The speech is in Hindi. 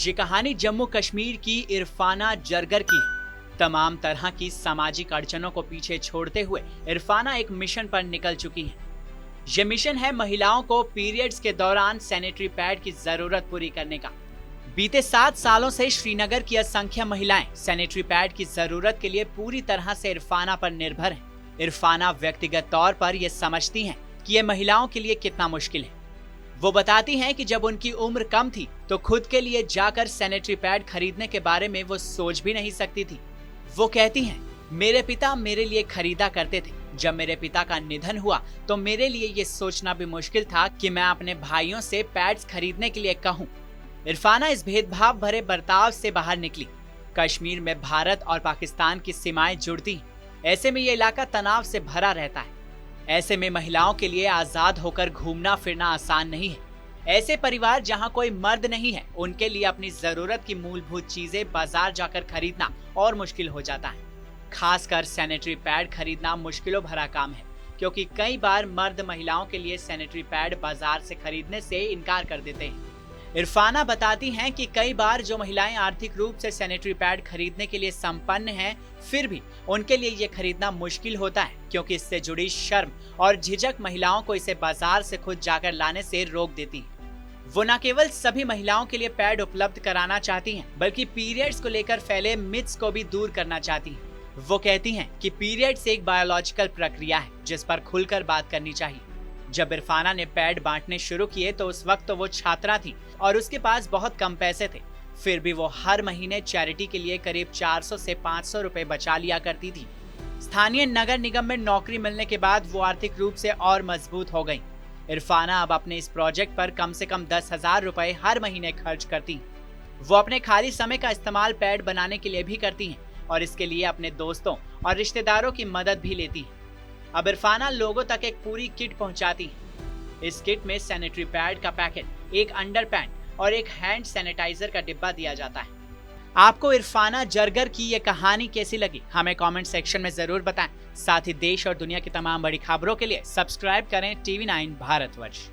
ये कहानी जम्मू कश्मीर की इरफाना जरगर की है। तमाम तरह की सामाजिक अड़चनों को पीछे छोड़ते हुए इरफाना एक मिशन पर निकल चुकी हैं। ये मिशन है महिलाओं को पीरियड्स के दौरान सैनिटरी पैड की जरूरत पूरी करने का। बीते 7 सालों से श्रीनगर की असंख्य महिलाएं सैनिटरी पैड की जरूरत के लिए पूरी तरह से इरफाना पर निर्भर हैं। इरफाना व्यक्तिगत तौर पर यह समझती हैं कि यह महिलाओं के लिए कितना मुश्किल है। वो बताती हैं कि जब उनकी उम्र कम थी तो खुद के लिए जाकर सैनिटरी पैड खरीदने के बारे में वो सोच भी नहीं सकती थी। वो कहती हैं, मेरे पिता मेरे लिए खरीदा करते थे। जब मेरे पिता का निधन हुआ तो मेरे लिए ये सोचना भी मुश्किल था कि मैं अपने भाइयों से पैड्स खरीदने के लिए कहूँ। इरफाना इस भेदभाव भरे बर्ताव से बाहर निकली। कश्मीर में भारत और पाकिस्तान की सीमाएं जुड़ती हैं। ऐसे में ये इलाका तनाव से भरा रहता है। ऐसे में महिलाओं के लिए आजाद होकर घूमना फिरना आसान नहीं है। ऐसे परिवार जहां कोई मर्द नहीं है, उनके लिए अपनी जरूरत की मूलभूत चीजें बाजार जाकर खरीदना और मुश्किल हो जाता है। खासकर सैनिटरी पैड खरीदना मुश्किलों भरा काम है, क्योंकि कई बार मर्द महिलाओं के लिए सैनिटरी पैड बाजार से खरीदने से इनकार कर देते हैं। इरफाना बताती हैं कि कई बार जो महिलाएं आर्थिक रूप से सैनिटरी पैड खरीदने के लिए संपन्न हैं, फिर भी उनके लिए ये खरीदना मुश्किल होता है, क्योंकि इससे जुड़ी शर्म और झिझक महिलाओं को इसे बाजार से खुद जाकर लाने से रोक देती है। वो न केवल सभी महिलाओं के लिए पैड उपलब्ध कराना चाहती हैं, बल्कि पीरियड्स को लेकर फैले मिथ्स को भी दूर करना चाहती हैं। वो कहती हैं कि पीरियड्स एक बायोलॉजिकल प्रक्रिया है जिस पर खुलकर बात करनी चाहिए। जब इरफाना ने पैड बांटने शुरू किए तो उस वक्त तो वो छात्रा थी और उसके पास बहुत कम पैसे थे। फिर भी वो हर महीने चैरिटी के लिए करीब 400 से 500 रुपए बचा लिया करती थी। स्थानीय नगर निगम में नौकरी मिलने के बाद वो आर्थिक रूप से और मजबूत हो गई। इरफाना अब अपने इस प्रोजेक्ट पर कम से कम 10,000 रुपए हर महीने खर्च करती हैं। वो अपने खाली समय का इस्तेमाल पैड बनाने के लिए भी करती हैं और इसके लिए अपने दोस्तों और रिश्तेदारों की मदद भी लेती हैं। अब इरफाना लोगों तक एक पूरी किट पहुंचाती है। इस किट में सैनिटरी पैड का पैकेट, एक अंडरपैंट और एक हैंड सैनिटाइजर का डिब्बा दिया जाता है। आपको इरफाना जरगर की ये कहानी कैसी लगी, हमें कमेंट सेक्शन में जरूर बताएं। साथ ही देश और दुनिया की तमाम बड़ी खबरों के लिए सब्सक्राइब करें TV9 भारतवर्ष।